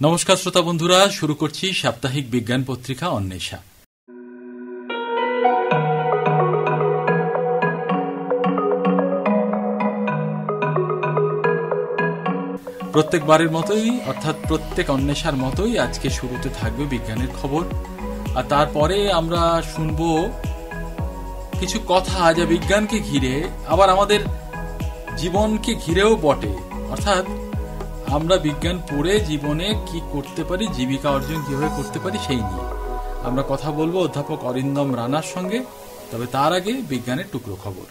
নমস্কার শ্রোতা বন্ধুরা, শুরু করছি সাপ্তাহিক বিজ্ঞান পত্রিকা অন্বেষা। প্রত্যেকবারের মতোই, অর্থাৎ প্রত্যেক অন্বেষার মতোই আজকে শুরুতে থাকবে বিজ্ঞানের খবর, আর তারপরে আমরা শুনব কিছু কথা যা বিজ্ঞানকে ঘিরে, আবার আমাদের জীবনকে ঘিরেও বটে। অর্থাৎ আমরা বিজ্ঞান পড়ে জীবনে কি করতে পারি, জীবিকা অর্জন কিভাবে করতে পারি সেই নিয়ে আমরা কথা বলবো অধ্যাপক অরিন্দম রানার সঙ্গে। তবে তার আগে বিজ্ঞানের টুকরো খবর।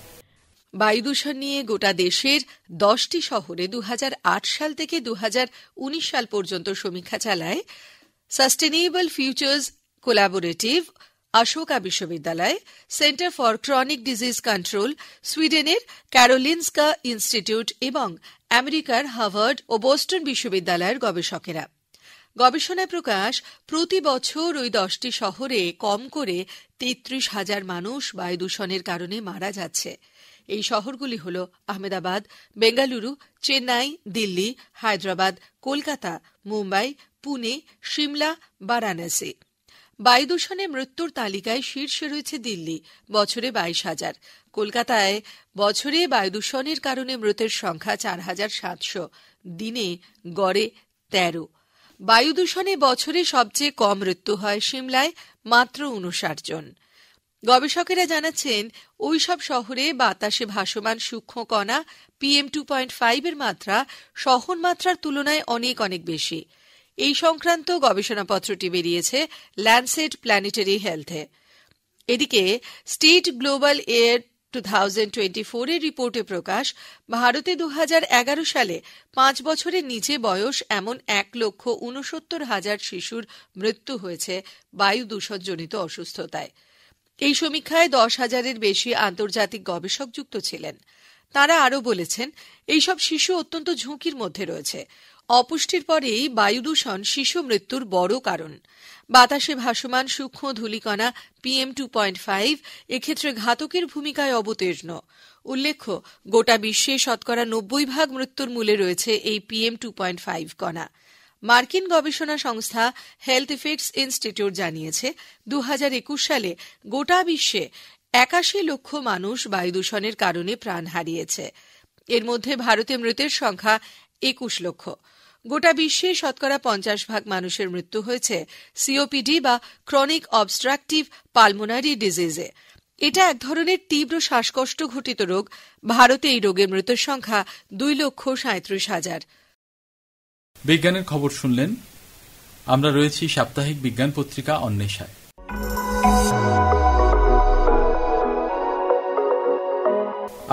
বায়ু দূষণ নিয়ে গোটা দেশের 10টি শহরে 2008 সাল থেকে 2019 সাল পর্যন্ত সমীক্ষা চালায় সাস্টেনেবল ফিউচার্স কোলাবোরেটিভ, অশোকা বিশ্ববিদ্যালয়, centre for chronic disease control, সুইডেনের ক্যারোলিনস্কা ইনস্টিটিউট এবং আমেরিকার হার্ভার্ড ও বোস্টন বিশ্ববিদ্যালয়ের গবেষকেরা। গবেষণায় প্রকাশ, প্রতি বছর ওই 10টি শহরে কম করে 33,000 মানুষ বায়ু দূষণের কারণে মারা যাচ্ছে। এই শহরগুলি হল আহমেদাবাদ, বেঙ্গালুরু, চেন্নাই, দিল্লি, হায়দ্রাবাদ, কলকাতা, মুম্বাই, পুনে, সিমলা, বারাণসী। বায়ু দূষণে মৃত্যুর তালিকায় শীর্ষে রয়েছে দিল্লি, বছরে 22,000। কলকাতায় বছরে বায়ু দূষণের কারণে মৃতের সংখ্যা 4,700, দিনে গড়ে 13। বায়ু দূষণে বছরে সবচেয়ে কম মৃত্যু হয় সিমলায়, মাত্র 59 জন। গবেষকেরা জানাচ্ছেন, ওই সব শহরে বাতাসে ভাসমান সূক্ষ্ম কণা PM 2.5 এর মাত্রা শহর মাত্রার তুলনায় অনেক অনেক বেশি। এই সংক্রান্ত গবেষণাপত্রটি বেরিয়েছে ল্যান্সেট প্ল্যানেটারি হেলথে। এদিকে স্টেট গ্লোবাল এয়ার 2024 এর রিপোর্টে প্রকাশ, ভারতে 2011 সালে 5 বছরের নিচে বয়স এমন 1,69,000 শিশুর মৃত্যু হয়েছে বায়ু দূষণজনিত অসুস্থতায়। এই সমীক্ষায় 10,000-এর বেশি আন্তর্জাতিক গবেষক যুক্ত ছিলেন। তারা আরও বলেছেন, এইসব শিশু অত্যন্ত ঝুঁকির মধ্যে রয়েছে। অপুষ্টির পরেই বায়ু দূষণ শিশু মৃত্যুর বড় কারণ। বাতাসে ভাসমান সূক্ষ্ম ধূলিকণা PM 2.5 এক্ষেত্রে ঘাতকের ভূমিকায় অবতীর্ণ। উল্লেখ্য, গোটা বিশ্বে শতকরা 90% মৃত্যুর মূলে রয়েছে এই PM 2.5 কণা। মার্কিন গবেষণা সংস্থা হেলথ ইফেক্টস ইনস্টিটিউট জানিয়েছে, 2021 সালে গোটা বিশ্বে 81 লক্ষ মানুষ বায়ু দূষণের কারণে প্রাণ হারিয়েছে। এর মধ্যে ভারতে মৃতের সংখ্যা 21 লক্ষ। গোটা বিশ্বে শতকরা 50% মানুষের মৃত্যু হয়েছে COPD বা ক্রনিক অবস্ট্রাকটিভ পালমোনারি ডিজিজে। এটা এক ধরনের তীব্র শ্বাসকষ্ট ঘটিত রোগ। ভারতে এই রোগে মৃতের সংখ্যা 2,37,000। বিজ্ঞানের খবর শুনলেন। আমরা রয়েছি সাপ্তাহিক বিজ্ঞান পত্রিকা অন্বেষায়।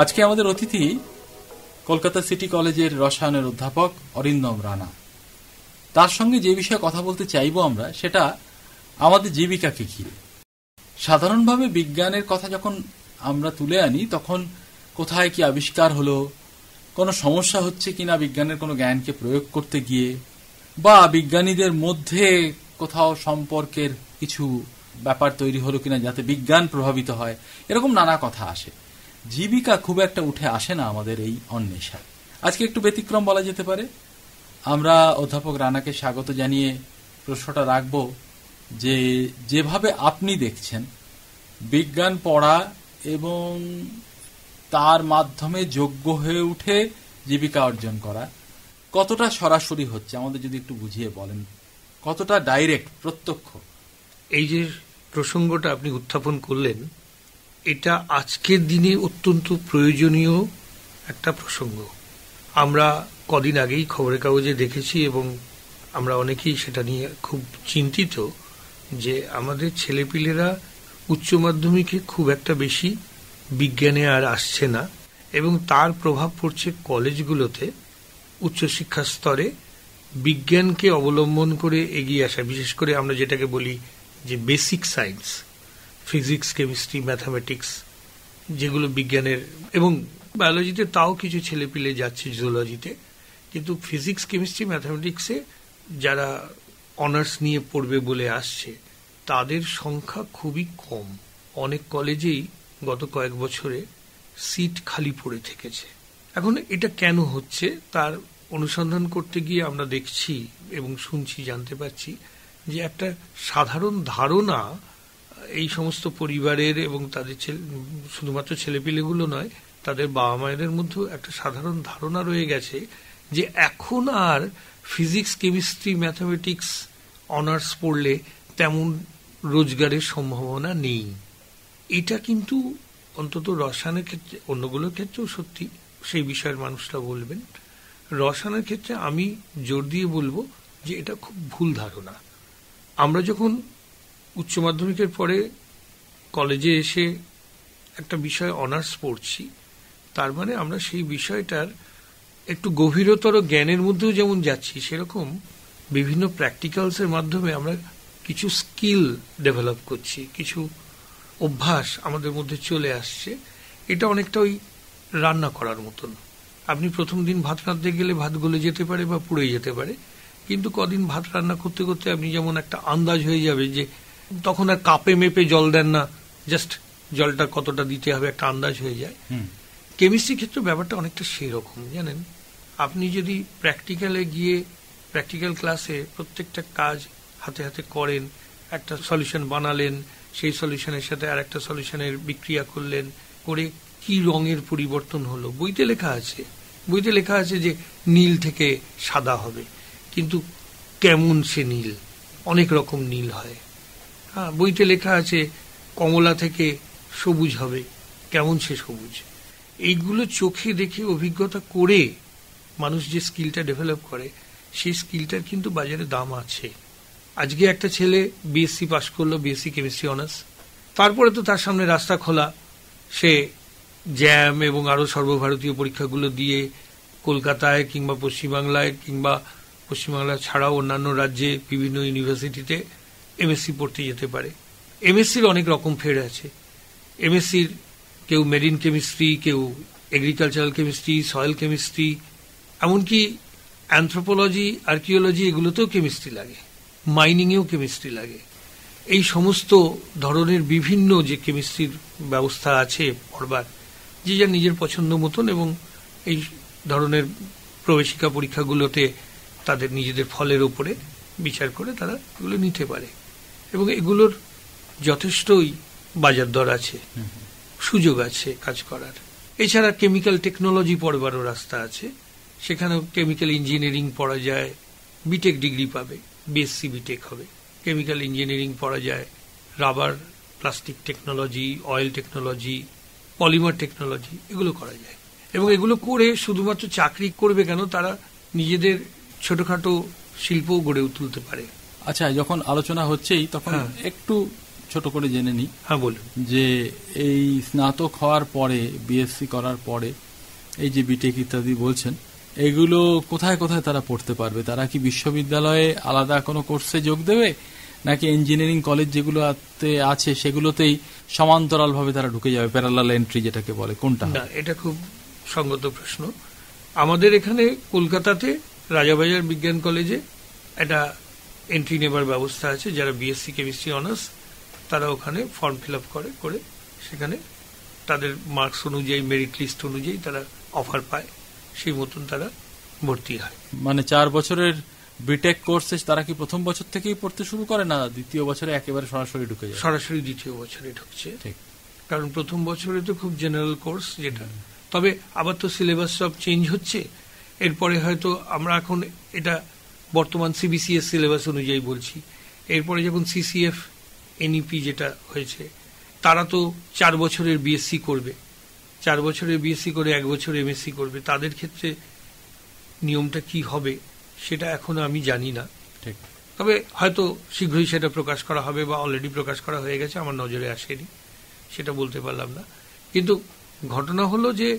আজকে আমাদের অতিথি কলকাতা সিটি কলেজের রসায়নের অধ্যাপক অরিন্দম রানা। তার সঙ্গে যে বিষয়ে কথা বলতে চাইব আমরা, সেটা আমাদের জীবিকাকে ঘিরে। সাধারণভাবে বিজ্ঞানের কথা যখন আমরা তুলে আনি, তখন কোথায় কি আবিষ্কার হলো, কোনো সমস্যা হচ্ছে কিনা বিজ্ঞানের কোনো জ্ঞানকে প্রয়োগ করতে গিয়ে, বা বিজ্ঞানীদের মধ্যে কোথাও সম্পর্কের কিছু ব্যাপার তৈরি হলো কিনা যাতে বিজ্ঞান প্রভাবিত হয়, এরকম নানা কথা আসে। জীবিকা খুব একটা উঠে আসে না আমাদের এই অন্বেষায়। আজকে একটু ব্যতিক্রম বলা যেতে পারে। আমরা অধ্যাপক রানাকে স্বাগত জানিয়ে প্রশ্নটা রাখব যে, যেভাবে আপনি দেখছেন বিজ্ঞান পড়া এবং তার মাধ্যমে যোগ্য হয়ে উঠে জীবিকা অর্জন করা কতটা সরাসরি হচ্ছে, আমাদের যদি একটু বুঝিয়ে বলেন, কতটা ডাইরেক্ট, প্রত্যক্ষ। এই যে প্রসঙ্গটা আপনি উত্থাপন করলেন, এটা আজকের দিনে অত্যন্ত প্রয়োজনীয় একটা প্রসঙ্গ। আমরা কদিন আগেই খবরের কাগজে দেখেছি এবং আমরা অনেকেই সেটা নিয়ে খুব চিন্তিত যে আমাদের ছেলেপিলেরা উচ্চ মাধ্যমিকে খুব একটা বেশি বিজ্ঞানে আর আসছে না, এবং তার প্রভাব পড়ছে কলেজগুলোতে উচ্চশিক্ষা স্তরে বিজ্ঞানকে অবলম্বন করে এগিয়ে আসা। বিশেষ করে আমরা যেটাকে বলি যে basic science, physics, chemistry, mathematics, যেগুলো বিজ্ঞানের, এবং বায়োলজিতে তাও কিছু ছেলেপিলে যাচ্ছে, জুলজিতে, কিন্তু ফিজিক্স, কেমিস্ট্রি, ম্যাথামেটিক্সে যারা অনার্স নিয়ে পড়বে বলে আসছে তাদের সংখ্যা খুবই কম। অনেক কলেজেই গত কয়েক বছরে সিট খালি পড়ে থেকেছে। এখন এটা কেন হচ্ছে তার অনুসন্ধান করতে গিয়ে আমরা দেখছি এবং শুনছি, জানতে পারছি যে একটা সাধারণ ধারণা এই সমস্ত পরিবারের এবং তাদের শুধুমাত্র ছেলেপিলেগুলো নয়, তাদের বাবা মায়েদের মধ্যেও একটা সাধারণ ধারণা রয়ে গেছে যে এখন আর ফিজিক্স, কেমিস্ট্রি, ম্যাথামেটিক্স অনার্স পড়লে তেমন রোজগারের সম্ভাবনা নেই। এটা কিন্তু অন্তত রসায়নের ক্ষেত্রে, অন্যগুলোর ক্ষেত্রেও সত্যি, সেই বিষয়ের মানুষরা বলবেন। রসায়নের ক্ষেত্রে আমি জোর দিয়ে বলবো যে এটা খুব ভুল ধারণা। আমরা যখন উচ্চ মাধ্যমিকের পরে কলেজে এসে একটা বিষয় অনার্স পড়ছি, তার মানে আমরা সেই বিষয়টার একটু গভীরতর জ্ঞানের মধ্যেও যেমন যাচ্ছি, সেরকম বিভিন্ন প্র্যাকটিক্যালসের মাধ্যমে আমরা কিছু স্কিল ডেভেলপ করছি, কিছু অভ্যাস আমাদের মধ্যে চলে আসছে। এটা অনেকটা ওই রান্না করার মতন। আপনি প্রথম দিন ভাত রাঁধতে গেলে ভাত গলে যেতে পারে বা পুড়ে যেতে পারে, কিন্তু কদিন ভাত রান্না করতে করতে আপনি যেমন একটা আন্দাজ হয়ে যাবে, যে তখন আর কাপে মেপে জল দেন না, জাস্ট জলটা কতটা দিতে হবে একটা আন্দাজ হয়ে যায়। কেমিস্ট্রির ক্ষেত্রে ব্যাপারটা অনেকটা সেরকম, জানেন। আপনি যদি প্র্যাকটিক্যালে গিয়ে প্র্যাকটিক্যাল ক্লাসে প্রত্যেকটা কাজ হাতে হাতে করেন, একটা সলিউশন বানালেন, সেই সলিউশনের সাথে আর একটা সলিউশনের বিক্রিয়া করলেন, করে কি রঙের পরিবর্তন হলো, বইতে লেখা আছে যে নীল থেকে সাদা হবে, কিন্তু কেমন সে নীল? অনেক রকম নীল হয়। হ্যাঁ, বইতে লেখা আছে কমলা থেকে সবুজ হবে, কেমন সে সবুজ? এইগুলো চোখে দেখে অভিজ্ঞতা করে মানুষ যে স্কিলটা ডেভেলপ করে, সেই স্কিলটার কিন্তু বাজারে দাম আছে। আজকে একটা ছেলে বিএসসি পাশ করলো, বিএসসি কেমিস্ট্রি অনার্স, তারপরে তো তার সামনে রাস্তা খোলা, সে জ্যাম এবং আরো সর্বভারতীয় পরীক্ষাগুলো দিয়ে কলকাতায় কিংবা পশ্চিমবাংলায় কিংবা পশ্চিমবাংলা ছাড়াও অন্যান্য রাজ্যে বিভিন্ন ইউনিভার্সিটিতে এমএসসি পড়তে যেতে পারে। এমএসসির অনেক রকম ফের আছে। এমএসসির কেউ মেরিন কেমিস্ট্রি, কেউ এগ্রিকালচারাল কেমিস্ট্রি, সয়েল কেমিস্ট্রি, এমনকি অ্যানথ্রোপোলজি, আর্কিওলজি, এগুলোতেও কেমিস্ট্রি লাগে, মাইনিংয়েও কেমিস্ট্রি লাগে। এই সমস্ত ধরনের বিভিন্ন যে কেমিস্ট্রির ব্যবস্থা আছে পড়বার, যে যার নিজের পছন্দ মতন এবং এই ধরনের প্রবেশিকা পরীক্ষাগুলোতে তাদের নিজেদের ফলের উপরে বিচার করে তারা এগুলো নিতে পারে, এবং এগুলোর যথেষ্টই বাজার দর আছে, সুযোগ আছে কাজ করার। এছাড়া কেমিক্যাল টেকনোলজি পড়বারও রাস্তা আছে, সেখানেও কেমিক্যাল ইঞ্জিনিয়ারিং পড়া যায়, বিটেক ডিগ্রি পাবে, বিএসসি বিটেক হবে। কেমিক্যাল ইঞ্জিনিয়ারিং পড়া যায়, rubber, plastic technology, oil technology, polymer technology, এগুলো করা যায়। এবং এগুলো করে শুধুমাত্র চাকরি করবে কেন, তারা নিজেদের ছোটখাটো শিল্প গড়ে তুলতে পারে। আচ্ছা, যখন আলোচনা হচ্ছেই তখন একটু ছোট করে জেনে নিই। হ্যাঁ, বলুন। যে এই স্নাতক হওয়ার পরে, বিএসসি করার পরে এই যে বিটেক ইত্যাদি বলছেন, এগুলো কোথায় কোথায় তারা পড়তে পারবে? তারা কি বিশ্ববিদ্যালয়ে আলাদা কোনো কোর্সে যোগ দেবে, নাকি ইঞ্জিনিয়ারিং কলেজ যেগুলো আছে সেগুলোতেই সমান্তরালভাবে তারা ঢুকে যাবে, প্যারালাল এন্ট্রি যেটাকে বলে, কোনটা? না, এটা খুব সঙ্গত প্রশ্ন। আমাদের এখানে কলকাতাতে রাজাবাজার বিজ্ঞান কলেজে একটা এন্ট্রি নেবার ব্যবস্থা আছে। যারা বিএসসি কেমিস্ট্রি অনার্স, তারা ওখানে ফর্ম ফিল আপ করে সেখানে তাদের মার্কস অনুযায়ী, মেরিট লিস্ট অনুযায়ী তারা অফার পায়, সেই মতন তারা ভর্তি হয়। মানে 4 বছরের বিটেক কোর্সে তারা কি প্রথম বছর থেকেই পড়তে শুরু করে, না দ্বিতীয় বছরে একেবারে সরাসরি ঢুকে যায়? সরাসরি দ্বিতীয় বছরে ঢুকছে, ঠিক। কারণ প্রথম বছরে তো খুব জেনারেল কোর্স যেটা, তবে আবার তো সিলেবাস সব চেঞ্জ হচ্ছে। এরপরে হয়তো আমরা এখন এটা বর্তমান সিবিসিএস সিলেবাস অনুযায়ী বলছি, এরপরে যখন সিসিএফ এনইপি যেটা হয়েছে, তারা তো 4 বছরের বিএসসি করবে, 4 বছরের বিএসসি করে 1 বছর এমএসসি করবে। তাদের ক্ষেত্রে নিয়মটা কি হবে সেটা এখনো আমি জানি না, ঠিক। তবে হয়তো শীঘ্রই সেটা প্রকাশ করা হবে বা অলরেডি প্রকাশ করা হয়ে গেছে, আমার নজরে আসেনি, সেটা বলতে পারলাম না। কিন্তু ঘটনা হলো যে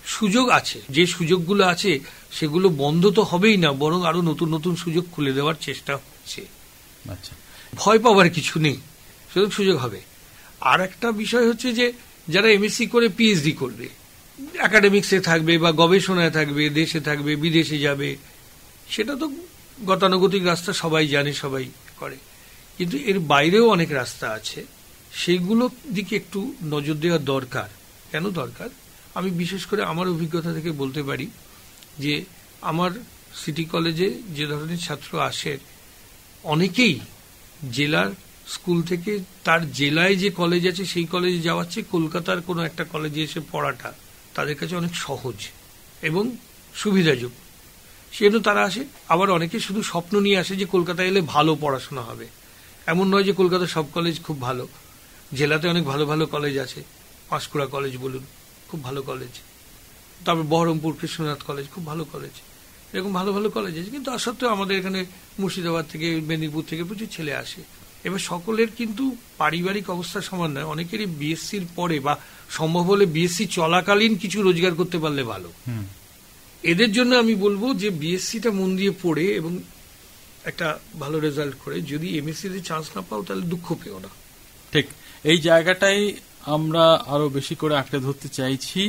সুযোগ আছে, যে সুযোগগুলো আছে সেগুলো বন্ধ তো হবেই না, বরং আরো নতুন নতুন সুযোগ খুলে দেওয়ার চেষ্টা হচ্ছে। আচ্ছা, ভয় পাওয়ার কিছু নেই, সুযোগ হবে। আর একটা বিষয় হচ্ছে যে যারা এমএসসি করে পিএইচডি করবে, একাডেমিক্সে থাকবে বা গবেষণায় থাকবে, দেশে থাকবে, বিদেশে যাবে, সেটা তো গতানুগতিক রাস্তা, সবাই জানে, সবাই করে। কিন্তু এর বাইরেও অনেক রাস্তা আছে, সেইগুলোর দিকে একটু নজর দেওয়া দরকার। কেন দরকার? আমি বিশেষ করে আমার অভিজ্ঞতা থেকে বলতে পারি যে আমার সিটি কলেজে যে ধরনের ছাত্র আসে অনেকেই জেলার স্কুল থেকে তার জেলায় যে কলেজ আছে সেই কলেজে যাওয়ার চেয়ে কলকাতার কোনো একটা কলেজে এসে পড়াটা তাদের কাছে অনেক সহজ এবং সুবিধাযোগ্য, সেজন্য তারা আসে। আবার অনেকে শুধু স্বপ্ন নিয়ে আসে যে কলকাতায় এলে ভালো পড়াশোনা হবে। এমন নয় যে কলকাতার সব কলেজ খুব ভালো, জেলাতে অনেক ভালো ভালো কলেজ আছে, পাঁশকুড়া কলেজ বলুন খুব ভালো কলেজ, তারপর বহরমপুর কৃষ্ণনাথ কলেজ খুব ভালো কলেজ, এরকম ভালো ভালো কলেজ আছে। কিন্তু তা সত্ত্বেও আমাদের এখানে মুর্শিদাবাদ থেকে মেদিনীপুর থেকে প্রচুর ছেলে আসে। এবার সকলের কিন্তু পারিবারিক অবস্থা সমান নয়, অনেকেরই বিএসসির পরে বা সম্ভব হলে বিএসসি চলাকালীন কিছু রোজগার করতে পারলে ভালো। এদের জন্য আমি বলবো যে বিএসসিটা মন দিয়ে পড়ে এবং একটা ভালো রেজাল্ট করে যদি এমএসসিতে চান্স না পাও তাহলে দুঃখ পেও না। ঠিক এই জায়গাটাই আমরা আরো বেশি করে আঁকড়ে ধরতে চাইছি।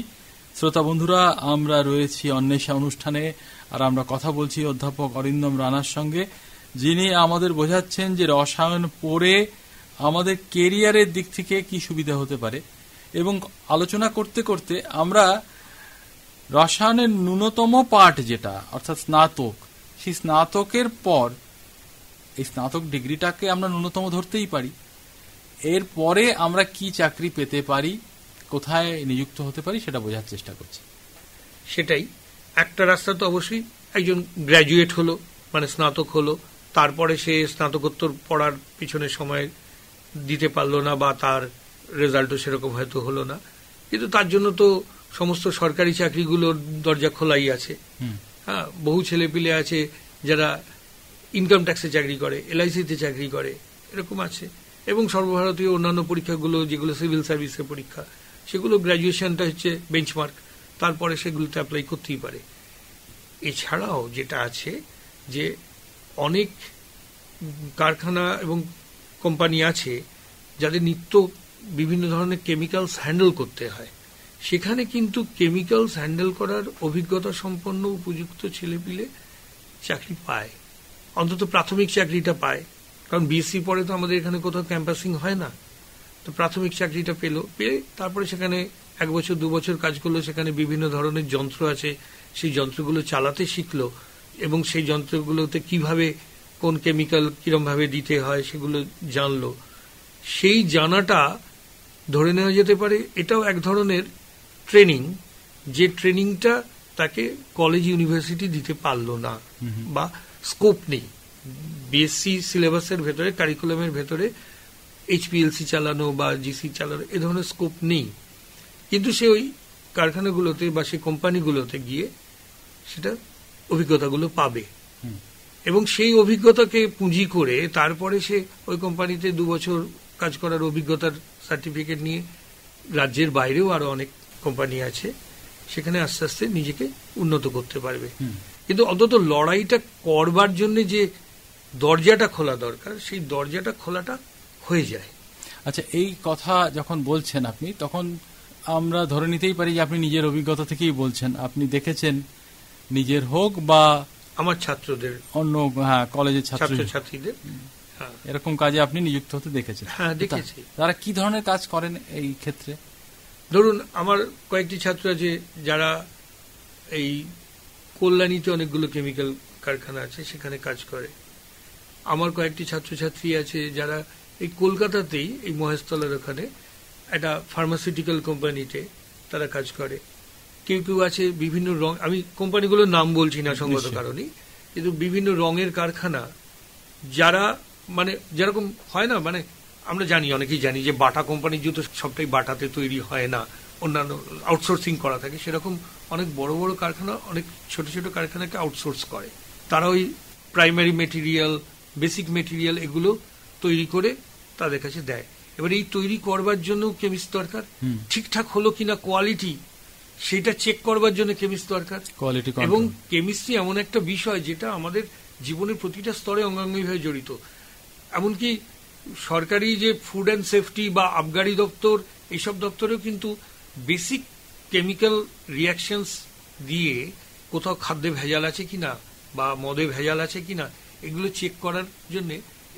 শ্রোতা বন্ধুরা, আমরা রয়েছি অন্বেষা অনুষ্ঠানে আর আমরা কথা বলছি অধ্যাপক অরিন্দম রানার সঙ্গে, যিনি আমাদের বোঝাচ্ছেন যে রসায়ন পড়ে আমাদের কেরিয়ারের দিক থেকে কি সুবিধা হতে পারে। এবং আলোচনা করতে করতে আমরা রসায়নের ন্যূনতম পার্ট যেটা অর্থাৎ স্নাতক, সেই স্নাতকের পর এই স্নাতক ডিগ্রিটাকে আমরা ন্যূনতম ধরতেই পারি। এরপরে আমরা কি চাকরি পেতে পারি, কোথায় নিযুক্ত হতে পারি সেটা বোঝার চেষ্টা করছি। সেটাই একটা রাস্তা তো অবশ্যই একজন গ্র্যাজুয়েট হলো মানে স্নাতক হলো, তারপরে সে স্নাতকোত্তর পড়ার পিছনে সময় দিতে পারলো না বা তার রেজাল্টও সেরকম হয়তো হলো না, কিন্তু তার জন্য তো সমস্ত সরকারি চাকরিগুলোর দরজা খোলাই আছে। হ্যাঁ, বহু ছেলে পিলে আছে যারা ইনকাম ট্যাক্সে চাকরি করে, এলআইসিতে চাকরি করে, এরকম আছে। এবং সর্বভারতীয় অন্যান্য পরীক্ষাগুলো যেগুলো সিভিল সার্ভিসের পরীক্ষা, সেগুলো গ্র্যাজুয়েশনটা হচ্ছে বেঞ্চমার্ক, তারপরে সেগুলোতে অ্যাপ্লাই করতেই পারে। এছাড়াও যেটা আছে যে অনেক কারখানা এবং কোম্পানি আছে যাদের নিত্য বিভিন্ন ধরনের কেমিক্যালস হ্যান্ডেল করতে হয়, সেখানে কিন্তু কেমিক্যালস হ্যান্ডেল করার অভিজ্ঞতা সম্পন্ন উপযুক্ত ছেলেপিলে চাকরি পায়, অন্তত প্রাথমিক চাকরিটা পায়। কারণ বিএসসি পরে তো আমাদের এখানে কোথাও ক্যাম্পাসিং হয় না, তো প্রাথমিক চাকরিটা পেয়ে তারপরে সেখানে 1 বছর 2 বছর কাজ করলো, সেখানে বিভিন্ন ধরনের যন্ত্র আছে, সেই যন্ত্রগুলো চালাতে শিখলো এবং সেই যন্ত্রগুলোতে কিভাবে কোন কেমিক্যাল কিরম ভাবে দিতে হয় সেগুলো জানলো। সেই জানাটা ধরে নেওয়া যেতে পারে এটাও এক ধরনের ট্রেনিং, যে ট্রেনিংটা তাকে কলেজ ইউনিভার্সিটি দিতে পারলো না বা স্কোপ নেই। বিএসসি সিলেবাসের ভেতরে, কারিকুলামের ভেতরে এইচপিএলসি চালানো বা জিসি চালানো এ ধরনের স্কোপ নেই, কিন্তু সে ওই কারখানাগুলোতে বা সেই কোম্পানিগুলোতে গিয়ে সেটা অভিজ্ঞতাগুলো পাবে এবং সেই অভিজ্ঞতাকে পুঁজি করে তারপরে সে ওই কোম্পানিতে 2 বছর কাজ করার অভিজ্ঞতার সার্টিফিকেট নিয়ে রাজ্যের বাইরেও আরো অনেক কোম্পানি আছে, সেখানে আস্তে আস্তে নিজেকে উন্নত করতে পারবে। কিন্তু অন্তত লড়াইটা করবার জন্য যে দরজাটা খোলা দরকার, সেই দরজাটা খোলাটা হয়ে যায়। আচ্ছা, এই কথা যখন বলছেন আপনি, তখন আমরা ধরে নিতেই পারি যে আপনি নিজের অভিজ্ঞতা থেকেই বলছেন। আপনি দেখেছেন নিজের হোক বা আমার ছাত্রদের, অন্য কলেজের ছাত্রছাত্রীদের এরকম কাজে আপনি নিযুক্ত হতে দেখেছেন? হ্যাঁ, দেখেছি। তারা কি ধরনের কাজ করেন এই ক্ষেত্রে? ধরুন, আমার কয়েকটি ছাত্র আছে যারা এই কল্যাণীতে অনেকগুলো কেমিক্যাল কারখানা আছে সেখানে কাজ করে। আমার কয়েকটি ছাত্রছাত্রী আছে যারা এই কলকাতাতেই এই মহেশতলার ওখানে একটা ফার্মাসিউটিক্যাল কোম্পানিতে তারা কাজ করে। কেউ কেউ আছে বিভিন্ন রং, আমি কোম্পানিগুলোর নাম বলছি না সঙ্গত কারণে, কিন্তু বিভিন্ন রঙের কারখানা, যারা মানে যেরকম হয় না, মানে আমরা জানি, অনেকেই জানি যে বাটা কোম্পানির জুতো সবটাই বাটাতে তৈরি হয় না, অন্যান্য আউটসোর্সিং করা থাকে, সেরকম অনেক বড় বড় কারখানা অনেক ছোট ছোট কারখানাকে আউটসোর্স করে। তারা ওই প্রাইমারি মেটেরিয়াল, বেসিক মেটেরিয়াল এগুলো তৈরি করে তাদের কাছে দেয়। এবার এই তৈরি করবার জন্য কেমিস্ট দরকার, ঠিকঠাক হলো কিনা কোয়ালিটি সেটা চেক করবার জন্য কেমিস্ট দরকার। এবং কেমিস্ট্রি এমন একটা বিষয় যেটা আমাদের জীবনের প্রতিটা স্তরে অঙ্গাঙ্গিভাবে জড়িত। এমনকি সরকারি যে ফুড অ্যান্ড সেফটি বা আবগারি দপ্তর, এইসব দপ্তরেও কিন্তু বেসিক কেমিক্যাল রিয়াকশনস দিয়ে কোথাও খাদ্যে ভেজাল আছে কিনা বা মদে ভেজাল আছে কিনা এগুলো চেক করার জন্য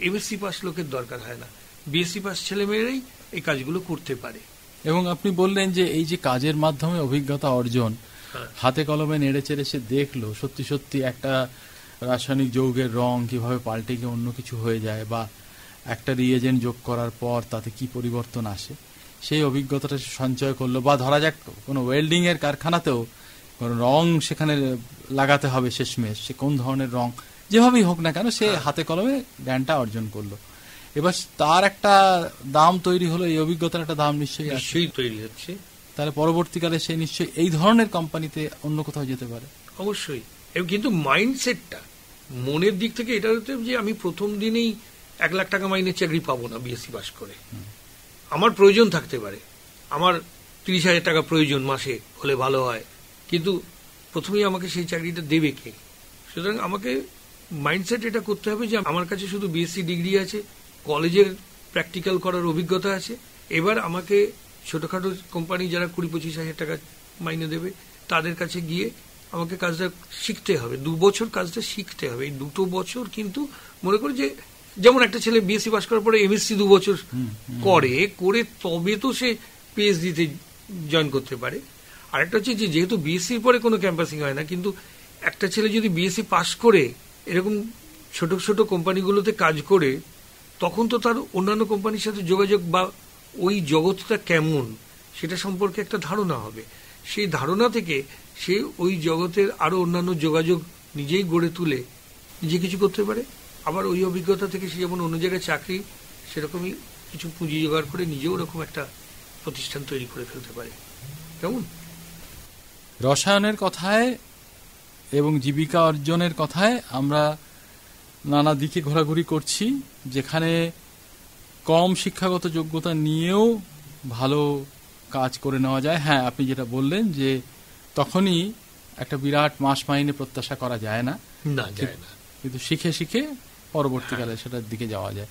এমএসসি পাস লোকের দরকার হয় না, বিএসসি পাস ছেলেমেয়েরাই এই কাজগুলো করতে পারে। এবং আপনি বললেন যে এই যে কাজের মাধ্যমে অভিজ্ঞতা অর্জন, হাতে কলমে নেড়ে চেড়ে সে দেখলো সত্যি সত্যি একটা রাসায়নিক যৌগের রং কিভাবে পাল্টে গিয়ে অন্য কিছু হয়ে যায়, বা একটা রিয়েজেন্ট যোগ করার পর তাতে কি পরিবর্তন আসে, সেই অভিজ্ঞতাটা সে সঞ্চয় করলো। বা ধরা যাক কোনো ওয়েল্ডিং এর কারখানাতেও কোনো রং সেখানে লাগাতে হবে শেষমেশ, সে কোন ধরনের রং যেভাবেই হোক না কেন সে হাতে কলমে জ্ঞানটা অর্জন করলো। এবার তার একটা দাম তৈরি হলো, এই অভিজ্ঞতার একটা দাম নিশ্চয়ই তৈরি হচ্ছে। তাহলে পরবর্তীকালে সে নিশ্চয়ই এই ধরনের কোম্পানিতে অন্য কোথাও যেতে পারে। অবশ্যই। কিন্তু মাইন্ডসেটটা মনের দিক থেকে এটা হচ্ছে যে আমি প্রথম দিনেই 1 লাখ টাকা মাইনের চাকরি পাবো না বিএসসি পাস করে। আমার প্রয়োজন থাকতে পারে, আমার 30,000 টাকা প্রয়োজন মাসে হলে ভালো হয়, কিন্তু প্রথমেই আমাকে সেই চাকরিটা দেবে কে? সুতরাং আমাকে মাইন্ডসেট এটা করতে হবে যে আমার কাছে শুধু বিএসসি ডিগ্রি আছে, কলেজের প্র্যাকটিক্যাল করার অভিজ্ঞতা আছে, এবার আমাকে ছোটখাটো কোম্পানি যারা 20-25 হাজার টাকা মাইনে দেবে তাদের কাছে গিয়ে আমাকে কাজটা শিখতে হবে। 2 বছর কাজটা শিখতে হবে। এই 2 বছর কিন্তু মনে করি যে যেমন একটা ছেলে বিএসসি পাস করার পরে এমএসসি 2 বছর করে তবে তো সে পিএইচডিতে জয়েন করতে পারে। আরেকটা হচ্ছে যে যেহেতু বিএসসির পরে কোনো ক্যাম্পাসিং হয় না, কিন্তু একটা ছেলে যদি বিএসসি পাস করে এরকম ছোট ছোট কোম্পানিগুলোতে কাজ করে, তখন তো তার অন্যান্য কোম্পানির সাথে যোগাযোগ বা ওই জগৎটা কেমন সেটা সম্পর্কে একটা ধারণা হবে। সেই ধারণা থেকে সে ওই জগতের আরো অন্যান্য যোগাযোগ নিজেই গড়ে তুলে নিজে কিছু করতে পারে। আবার ওই অভিজ্ঞতা থেকে সে যেমন অন্য জায়গায় চাকরি, সেরকমই কিছু পুঁজি জোগাড় করে নিজেও ওরকম একটা প্রতিষ্ঠান তৈরি করে ফেলতে পারে। কেমন? রসায়নের কথায় এবং জীবিকা অর্জনের কথায় আমরা নানা দিকে ঘোরাঘুরি করছি, যেখানে কম শিক্ষাগত যোগ্যতা নিয়েও ভালো কাজ করে নেওয়া যায়। হ্যাঁ, আপনি যেটা বললেন যে তখনই একটা বিরাট মাস মাইনে প্রত্যাশা করা যায় না, কিন্তু শিখে শিখে পরবর্তীকালে সেটার দিকে যাওয়া যায়।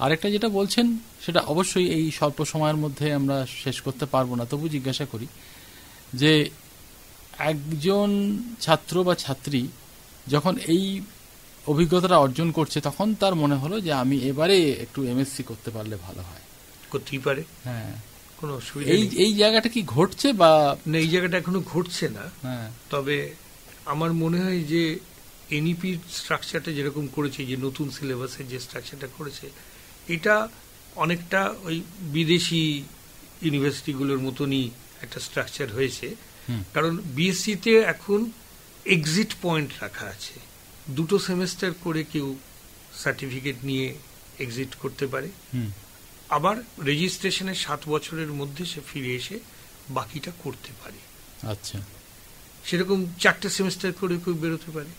আরেকটা যেটা বলছেন সেটা অবশ্যই এই স্বল্প সময়ের মধ্যে আমরা শেষ করতে পারবো না, তবু জিজ্ঞাসা করি যে একজন ছাত্র বা ছাত্রী যখন এই অভিজ্ঞতাটা অর্জন করছে তখন তার মনে হলো যে আমি এবারে একটু এমএসসি করতে পারলে ভালো হয়, করতেই পারে। হ্যাঁ, কোনো অসুবিধা এই জায়গাটা কি ঘটছে বা এই জায়গাটা এখনো ঘটছে না। তবে আমার মনে হয় যে এনইপি স্ট্রাকচারটা যেরকম করেছে, যে নতুন সিলেবাসের যে স্ট্রাকচারটা করেছে, এটা অনেকটা ওই বিদেশি ইউনিভার্সিটিগুলোর মতনই একটা স্ট্রাকচার হয়েছে। কারণ বিএসসিতে এখন এক্সিট পয়েন্ট রাখা আছে, 2 সেমেস্টার করে কেউ সার্টিফিকেট নিয়ে এক্সিট করতে পারে, আবার রেজিস্ট্রেশনের 7 বছরের মধ্যে সে ফিরে এসে বাকিটা করতে পারে। আচ্ছা, সেরকম 4টে সেমেস্টার করে কেউ বেরোতে পারে,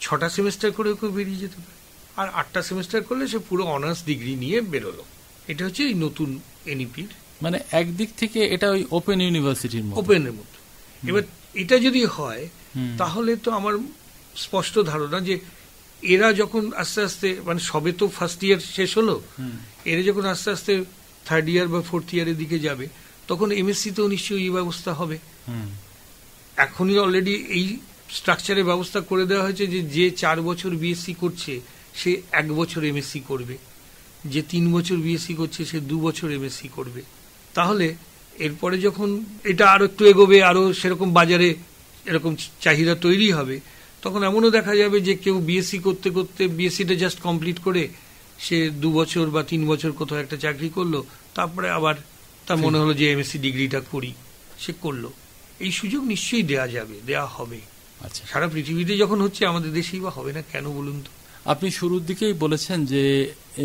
6টা সেমেস্টার করে কেউ বেরিয়ে যেতে পারে, আর 8টা সেমেস্টার করলে সে পুরো অনার্স ডিগ্রি নিয়ে বেরোলো। এটা হচ্ছে এই নতুন এনইপির, মানে একদিক থেকে এটা ওই ওপেন ইউনিভার্সিটির মতো, ওপেনের মতো। এবার এটা যদি হয় তাহলে তো আমার স্পষ্ট ধারণা যে এরা যখন আস্তে আস্তে, মানে সবে তো ফার্স্ট ইয়ার শেষ হলো, এরা যখন আস্তে আস্তে 3rd ইয়ার বা 4th ইয়ারের দিকে যাবে, তখন এমএসসি তেও নিশ্চয়ই এই ব্যবস্থা হবে। এখনই অলরেডি এই স্ট্রাকচারের ব্যবস্থা করে দেওয়া হয়েছে যে 4 বছর বিএসসি করছে সে 1 বছর এমএসসি করবে, যে 3 বছর বিএসসি করছে সে 2 বছর এমএসসি করবে। তাহলে এরপরে যখন এটা আরো একটু এগোবে, আরো সেরকম বাজারে এরকম চাহিদা তৈরি হবে, তখন এমনও দেখা যাবে যে কেউ বিএসসি করতে করতে বিএসসিটা জাস্ট কমপ্লিট করে সে 2 বছর বা 3 বছর কোথাও একটা চাকরি করলো, তারপরে আবার তার মনে হলো যে এমএসসি ডিগ্রিটা করি, সে করলো। এই সুযোগ নিশ্চয়ই দেয়া হবে। আচ্ছা, সারা পৃথিবীতে যখন হচ্ছে, আমাদের দেশেই বা হবে না কেন বলুন তো? আপনি শুরুর দিকেই বলেছেন যে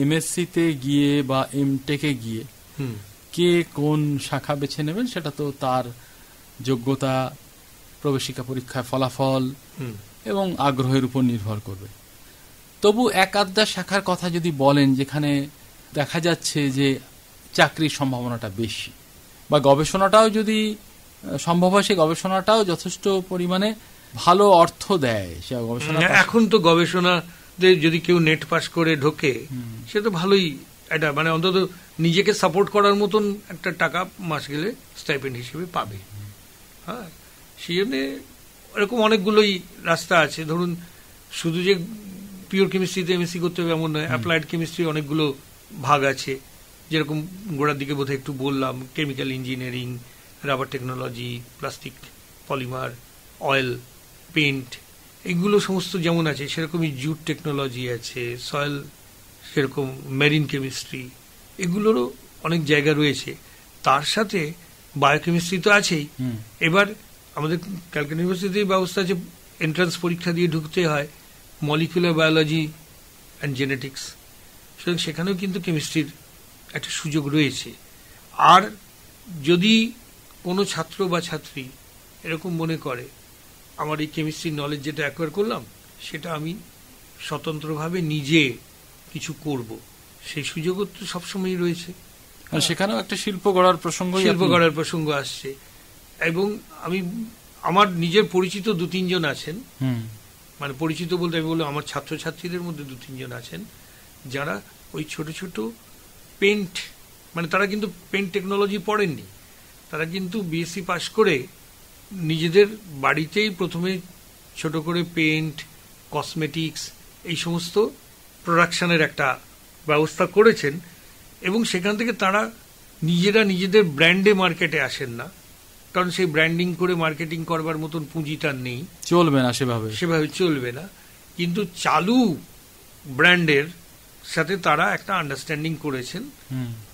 এমএসসিতে গিয়ে বা এমটেকে গিয়ে কে কোন শাখা বেছে নেবেন সেটা তো তার যোগ্যতা, প্রবেশিকা পরীক্ষার ফলাফল এবং আগ্রহের উপর নির্ভর করবে। তবু এক আধটা শাখার কথা যদি বলেন যেখানে দেখা যাচ্ছে যে চাকরির সম্ভাবনাটা বেশি, বা গবেষণাটাও যদি সম্ভব হয়, সেই গবেষণাটাও যথেষ্ট পরিমাণে ভালো অর্থ দেয়, সে গবেষণা। এখন তো গবেষণাতে যদি কেউ নেট পাস করে ঢোকে, সে তো ভালোই, এটা মানে অন্তত নিজেকে সাপোর্ট করার মতন একটা টাকা মাস গেলে স্টাইপেন্ড হিসেবে পাবে। হ্যাঁ, সেই জন্য এরকম অনেকগুলোই রাস্তা আছে। ধরুন, শুধু যে পিওর কেমিস্ট্রিতে এমএসসি করতে হবে এমন নয়, অ্যাপ্লাইড কেমিস্ট্রি অনেকগুলো ভাগ আছে, যেরকম গোড়ার দিকে বোধহয় একটু বললাম, chemical engineering, rubber technology, plastic, polymer, oil, paint, এগুলো সমস্ত যেমন আছে সেরকমই জুট টেকনোলজি আছে, সয়েল, সেরকম মেরিন কেমিস্ট্রি, এগুলোরও অনেক জায়গা রয়েছে। তার সাথে বায়োকেমিস্ট্রি তো আছেই। এবার আমাদের ক্যালকাটা ইউনিভার্সিটির ব্যবস্থা আছে, এন্ট্রান্স পরীক্ষা দিয়ে ঢুকতে হয় মলিকুলার বায়োলজি অ্যান্ড জেনেটিক্স, সুতরাং সেখানেও কিন্তু কেমিস্ট্রির একটা সুযোগ রয়েছে। আর যদি কোনো ছাত্র বা ছাত্রী এরকম মনে করে আমার এই কেমিস্ট্রির নলেজ যেটা অ্যাকোয়ার করলাম সেটা আমি স্বতন্ত্রভাবে নিজে কিছু করব, সেই সুযোগও তো সবসময়ই রয়েছে। সেখানেও একটা শিল্প গড়ার প্রসঙ্গ আসছে। এবং আমি আমার নিজের পরিচিত 2-3 জন আছেন, মানে পরিচিত বলতে আমি বললাম আমার ছাত্রছাত্রীদের মধ্যে 2-3 জন আছেন যারা ওই ছোট ছোট পেন্ট, মানে তারা কিন্তু পেন্ট টেকনোলজি পড়েননি, তারা কিন্তু বিএসসি পাশ করে নিজেদের বাড়িতেই প্রথমে ছোট করে পেন্ট, কসমেটিক্স, এই সমস্ত প্রোডাকশনের একটা ব্যবস্থা করেছেন। এবং সেখান থেকে তারা নিজেরা নিজেদের ব্র্যান্ডে মার্কেটে আসেন না, কারণ সেই ব্র্যান্ডিং করে মার্কেটিং করবার মতন পুঁজি তার নেই, চলবে না, সেভাবে চলবে না। কিন্তু চালু ব্র্যান্ডের সাথে তারা একটা আন্ডারস্ট্যান্ডিং করেছেন,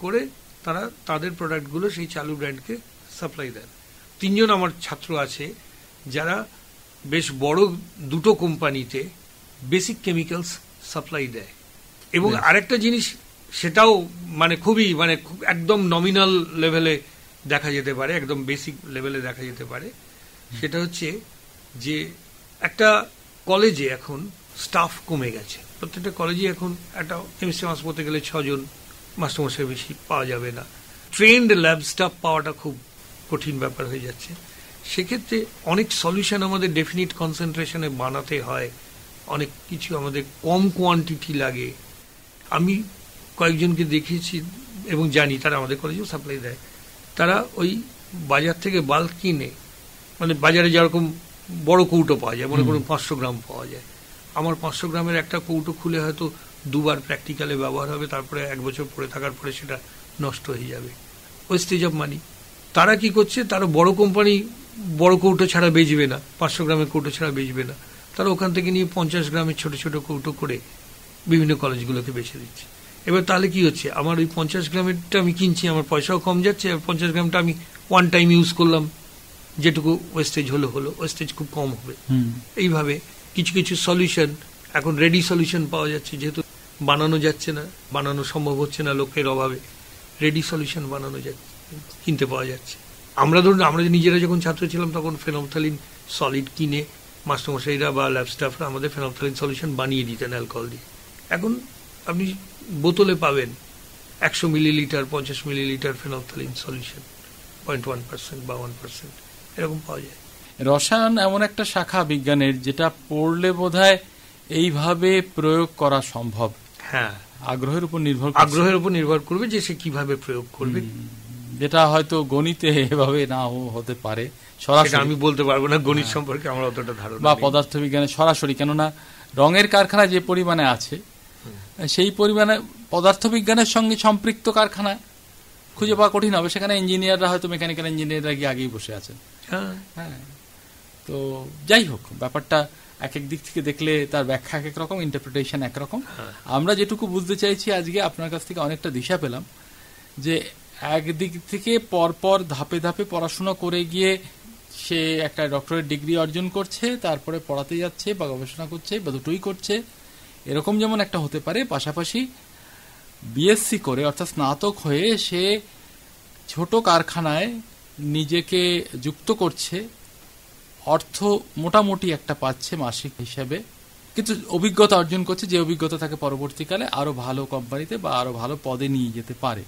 করে তারা তাদের প্রোডাক্টগুলো সেই চালু ব্র্যান্ডকে সাপ্লাই দেন। 3 জন আমার ছাত্র আছে যারা বেশ বড় 2টো কোম্পানিতে বেসিক কেমিক্যালস সাপ্লাই দেয়। এবং আরেকটা জিনিস, সেটাও মানে খুবই মানে একদম নমিনাল লেভেলে দেখা যেতে পারে, একদম বেসিক লেভেলে দেখা যেতে পারে, সেটা হচ্ছে যে একটা কলেজে এখন স্টাফ কমে গেছে। প্রত্যেকটা কলেজে এখন একটা কেমিস্ট্রি মাস পড়তে গেলে 6 জন মাস্টারমশাই বেশি পাওয়া যাবে না। ট্রেন্ড ল্যাব স্টাফ পাওয়াটা খুব কঠিন ব্যাপার হয়ে যাচ্ছে। সেক্ষেত্রে অনেক সলিউশন আমাদের ডেফিনিট কনসেন্ট্রেশনে বানাতে হয়, অনেক কিছু আমাদের কম কোয়ান্টিটি লাগে। আমি কয়েকজনকে দেখিয়েছি এবং জানি তারা আমাদের কলেজেও সাপ্লাই দেয়। তারা ওই বাজার থেকে বাল্ক কিনে, মানে বাজারে যেরকম বড় কৌটো পাওয়া যায়, মনে করুন 500 গ্রাম পাওয়া যায়, আমার 500 গ্রামের একটা কৌটো খুলে হয়তো 2 বার প্র্যাকটিক্যালে ব্যবহার হবে, তারপরে 1 বছর পরে থাকার পরে সেটা নষ্ট হয়ে যাবে, ওয়েস্টেজ অফ মানি। তারা কি করছে, তারা বড় কোম্পানি বড় কৌটো ছাড়া বেচবে না, 500 গ্রামের কৌটো ছাড়া বেচবে না, তারা ওখান থেকে নিয়ে 50 গ্রামের ছোট ছোট কৌটো করে বিভিন্ন কলেজগুলোকে বেছে দিচ্ছে। এবার তাহলে কি হচ্ছে, আমার ওই 50 গ্রামেরটা আমি কিনছি, আমার পয়সাও কম যাচ্ছে, আর 50 গ্রামটা আমি ওয়ান টাইম ইউজ করলাম, যেটুকু ওয়েস্টেজ হলো ওয়েস্টেজ খুব কম হবে। এইভাবে কিছু কিছু সলিউশন এখন রেডি সলিউশন পাওয়া যাচ্ছে, যেহেতু বানানো যাচ্ছে না, বানানো সম্ভব হচ্ছে না লোকের অভাবে, রেডি সলিউশন বানানো যাচ্ছে, কিনতে পাওয়া যাচ্ছে। আমরা ধরুন আমরা নিজেরা যখন ছাত্র ছিলাম তখন ফেনফথ্যালিন সলিড কিনে মাস্টারমশাইরা বা ল্যাব স্টাফরা আমাদের ফেনফথ্যালিন সলিউশন বানিয়ে দিতেন অ্যালকোহল দিয়ে। এখন আপনি বোতলে পাবেন 100 মিলিলিটার 50 মিলিলিটার ফেনফথ্যালিন সলিউশন, 0.1% বা 1% এরকম পাওয়া যায়। রসায়ন এমন একটা শাখা বিজ্ঞানের যেটা পড়লে বোধহয় এইভাবে প্রয়োগ করা সম্ভব। হ্যাঁ, আগ্রহের উপর নির্ভর করবে যে সে কিভাবে প্রয়োগ করবে, যেটা হয়তো গণিতে এভাবে না হতে পারে সরাসরি, আমি বলতে পারবো না গণিত সম্পর্কে আমার অতটা ধারণা, বা পদার্থবিজ্ঞানে সরাসরি, কেননা রঙের কারখানা যে পরিমাণে আছে সেই পরিমাণে পদার্থবিজ্ঞানের সঙ্গে সম্পৃক্ত কারখানা খুঁজে পাওয়া কঠিন হবে। সেখানে ইঞ্জিনিয়াররা হয়তো মেকানিক্যাল ইঞ্জিনিয়াররা গিয়ে আগেই বসে আছেন। হ্যাঁ, তো যাই হোক, ব্যাপারটা এক এক দিক থেকে দেখলে তার ব্যাখ্যা এক এক রকম, ইন্টারপ্রিটেশন একরকম। আমরা যেটুকু বুঝতে চাইছি আজকে আপনার কাছ থেকে অনেকটা দিশা পেলাম যে একদিক থেকে পরপর ধাপে ধাপে পড়াশোনা করে গিয়ে সে একটা ডক্টরেট ডিগ্রি অর্জন করছে, তারপরে পড়াতে যাচ্ছে বা গবেষণা করছে বা দুটোই করছে, এরকম যেমন একটা হতে পারে। পাশাপাশি বিএসসি করে অর্থাৎ স্নাতক হয়ে সে ছোট কারখানায় নিজেকে যুক্ত করছে, অর্থ মোটামুটি একটা পাচ্ছে মাসিক হিসাবে, কিন্তু অভিজ্ঞতা অর্জন করছে, যে অভিজ্ঞতা তাকে পরবর্তীকালে আরো ভালো কোম্পানিতে বা আরো ভালো পদে নিয়ে যেতে পারে।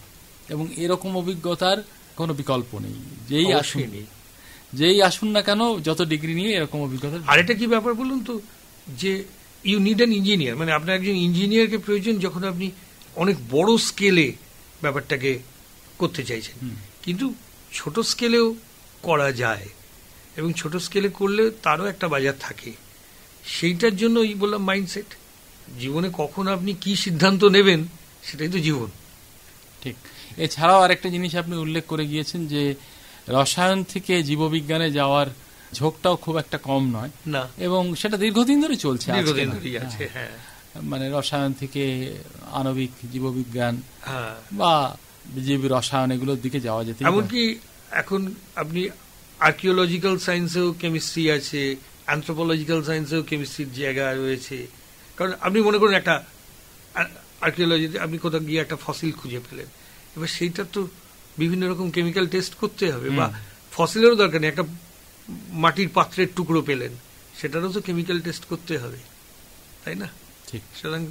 এবং এরকম অভিজ্ঞতার কোনো বিকল্প নেই, যেই আসুন না কেন, যত ডিগ্রি নিয়ে এরকম অভিজ্ঞতা। আরেকটা কি ব্যাপার বলুন তো, যে ইউ নিড অ্যান ইঞ্জিনিয়ার, মানে আপনার একজন ইঞ্জিনিয়ারকে প্রয়োজন যখন আপনি অনেক বড় স্কেলে ব্যাপারটাকে করতে চাইছেন। কিন্তু ছোট স্কেলেও করা যায়, এবং ছোট স্কেলে করলে তারও একটা বাজার থাকে। সেইটার জন্য বললাম মাইন্ডসেট, জীবনে কখন আপনি কি সিদ্ধান্ত নেবেন সেটাই তো জীবন। ঠিক। এছাড়াও আরেকটা জিনিস আপনি উল্লেখ করে গিয়েছেন যে রসায়ন থেকে জীববিজ্ঞানে যাওয়ার ঝোঁকটাও খুব একটা কম নয় না, এবং সেটা দীর্ঘদিন ধরে চলছে, দীর্ঘদিন ধরেই আছে। হ্যাঁ, মানে রসায়ন থেকে আণবিক জীববিজ্ঞান হ্যাঁ, বা জীব রসায়ন এগুলোর দিকে যাওয়া যেতে। এমনকি এখন আপনি আর্কিওলজিক্যাল সায়েন্সেও কেমিস্ট্রি আছে, অ্যানথ্রোপোলজিক্যাল সায়েন্সেও কেমিস্ট্রির জায়গা রয়েছে। কারণ আপনি মনে করুন একটা আর্কিওলজিতে আপনি কোথাও গিয়ে একটা ফসিল খুঁজে পেলেন, এবার সেইটা তো বিভিন্ন রকম কেমিক্যাল টেস্ট করতে হবে, বা ফসিলেরও দরকার নেই, একটা মাটির পাত্রের টুকরো পেলেন, সেটারও তো কেমিক্যাল টেস্ট করতে হবে, তাই না? ঠিক। সুতরাং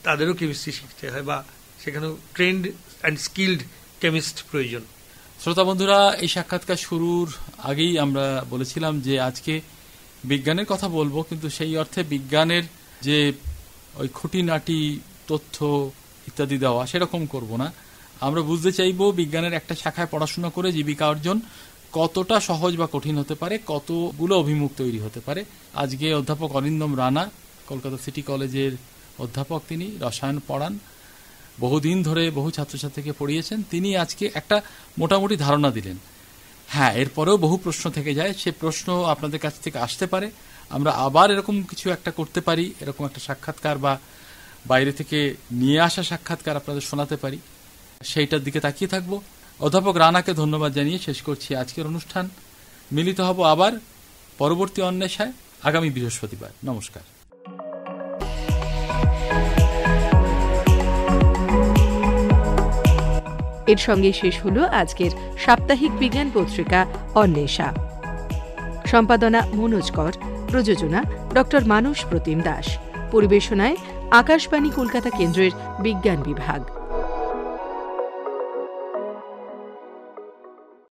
তাদেরও কেমিস্ট্রি শিখতে হয়, বা সেখানেও ট্রেন্ড অ্যান্ড স্কিল্ড কেমিস্ট প্রয়োজন। শ্রোতা বন্ধুরা, এই সাক্ষাৎকার শুরুর আগেই আমরা বলেছিলাম যে আজকে বিজ্ঞানের কথা বলবো, কিন্তু সেই অর্থে বিজ্ঞানের যে ওই খুঁটিনাটি তথ্য ইত্যাদি দেওয়া সেরকম করব না। আমরা বুঝতে চাইব বিজ্ঞানের একটা শাখায় পড়াশোনা করে জীবিকা অর্জন কতটা সহজ বা কঠিন হতে পারে, কতগুলো অভিমুখ তৈরি হতে পারে। আজকে অধ্যাপক অরিন্দম রানা, কলকাতা সিটি কলেজের অধ্যাপক, তিনি রসায়ন পড়ান, বহুদিন ধরে বহু ছাত্রছাত্রীকে পড়িয়েছেন। তিনি আজকে একটা মোটামুটি ধারণা দিলেন। হ্যাঁ, এরপরেও বহু প্রশ্ন থেকে যায়, সে প্রশ্ন আপনাদের কাছ থেকে আসতে পারে। আমরা আবার এরকম কিছু একটা করতে পারি, এরকম একটা সাক্ষাৎকার বা বাইরে থেকে নিয়ে আসা সাক্ষাৎকার আপনাদের শোনাতে পারি, সেইটার দিকে তাকিয়ে থাকবো। অধ্যাপক রানাকে ধন্যবাদ জানিয়ে শেষ করছি আজকের অনুষ্ঠান। মিলিত হব আবার পরবর্তী অন্বেষায় আগামী বৃহস্পতিবার। নমস্কার। এর সঙ্গে শেষ হলো আজকের সাপ্তাহিক বিজ্ঞান পত্রিকা অন্বেষা। সম্পাদনা মনোজ কর, প্রযোজনা ডক্টর মানস প্রতিম দাস, পরিবেশনায় আকাশবাণী কলকাতা কেন্দ্রের বিজ্ঞান বিভাগ।